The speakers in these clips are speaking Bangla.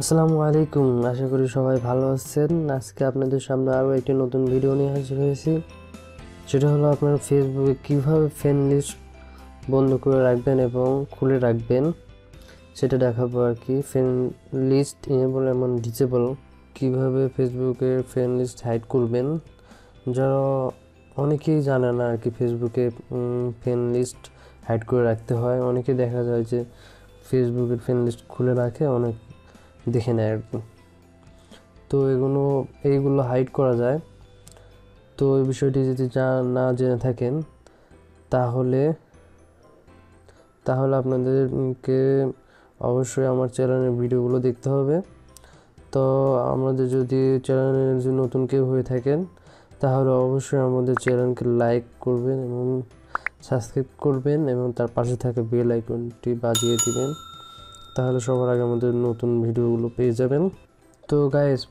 আসসালামু আলাইকুম, আশা করি সবাই ভালো আছেন। আজকে আপনাদের সামনে আরও একটি নতুন ভিডিও নিয়ে হাজির হয়েছি। সেটা হলো আপনার ফেসবুকে কিভাবে ফ্রেন্ড লিস্ট বন্ধ করে রাখবেন এবং খুলে রাখবেন সেটা দেখাবো আর কি। ফ্রেন্ড লিস্ট এনেবল এবং ডিসেবল কিভাবে ফেসবুকের ফ্রেন্ড লিস্ট হাইড করবেন, যারা অনেকেই জানে না আর কি ফেসবুকে ফ্রেন্ড লিস্ট হাইড করে রাখতে হয়। অনেকে দেখা যায় যে ফেসবুকের ফ্রেন্ড লিস্ট খুলে রাখে, অনেক দেখে নেয় আর কি। তো এইগুলো হাইড করা যায়। তো এই বিষয়টি যদি না জেনে থাকেন তাহলে তাহলে আপনাদেরকে অবশ্যই আমার চ্যানেলের ভিডিওগুলো দেখতে হবে। তো আমাদের যদি চ্যানেলে নতুন কেউ হয়ে থাকেন তাহলে অবশ্যই আমাদের চ্যানেলকে লাইক করবেন এবং সাবস্ক্রাইব করবেন এবং তার পাশে থাকা বেল আইকনটি বাজিয়ে দিবেন, তাহলে সবার আগে আমাদের নতুন ভিডিওগুলো পেয়ে যাবেন। তো গাইস,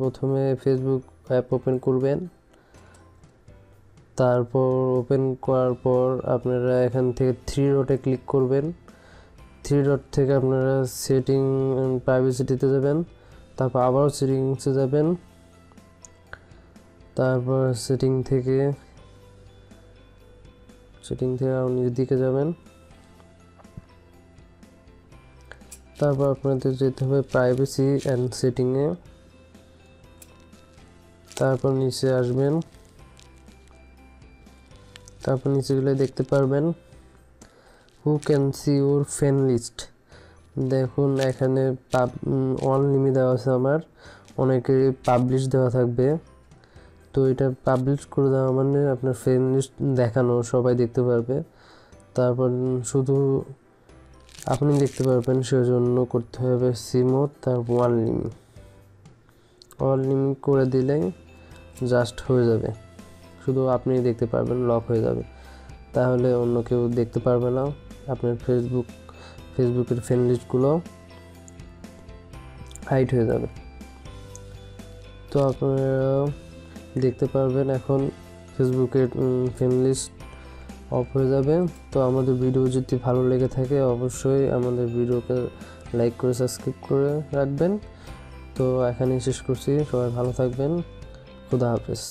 প্রথমে ফেসবুক অ্যাপ ওপেন করবেন। তারপর ওপেন করার পর আপনারা এখান থেকে থ্রি ডটে ক্লিক করবেন। থ্রি ডট থেকে আপনারা সেটিং প্রাইভেসিটিতে যাবেন, তারপর আবারও সেটিংসে যাবেন, তারপর সেটিং থেকে আরও নিচের দিকে যাবেন। তারপর আপনাদের যেতে হবে প্রাইভেসি অ্যান্ড সেটিংয়ে, তারপর নিচে আসবেন। তারপর নিচে গেলে দেখতে পারবেন who can see your friend list. দেখুন এখানে অন লিমিট দেওয়া আছে, আমার অনেকের পাবলিশ দেওয়া থাকবে। তো এটা পাবলিশ করে দেওয়া মানে আপনার ফ্রেন্ড লিস্ট দেখানো, সবাই দেখতে পারবে। তারপর শুধু আপনি দেখতে পারবেন, সেজন্য করতে হবে সিমোড, তারপর অন লিমিট করে দিলেই জাস্ট হয়ে যাবে, শুধু আপনি দেখতে পারবেন, লক হয়ে যাবে। তাহলে অন্য কেউ দেখতে পারবে না আপনার ফেসবুকের ফ্রেন্ড লিস্টগুলো হাইড হয়ে যাবে। তো আপনারা দেখতে পারবেন এখন ফেসবুকের ফ্রেন্ড লিস্ট অফ হয়ে যাবে। তো আমাদের ভিডিও যদি ভালো লেগে থাকে অবশ্যই আমাদের ভিডিওকে লাইক করে সাবস্ক্রাইব করে রাখবেন। তো এখানেই শেষ করছি, সবাই ভালো থাকবেন, খুদা হাফেজ।